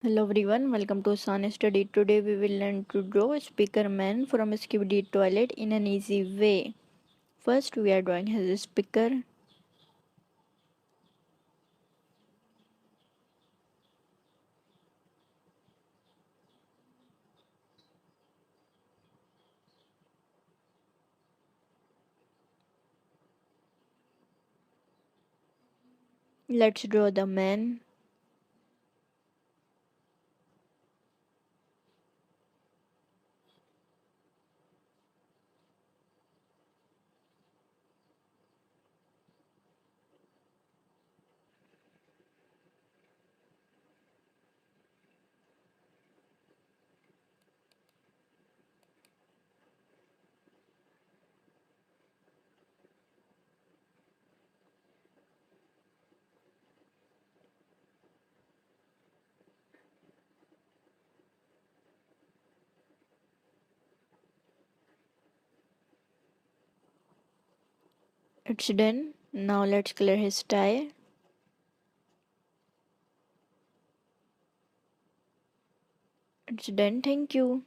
Hello everyone, welcome to Sun Study. Today we will learn to draw a speaker man from a Skibidi toilet in an easy way. First we are drawing his speaker. Let's draw the man. It's done. Now let's color his tie. It's done. Thank you.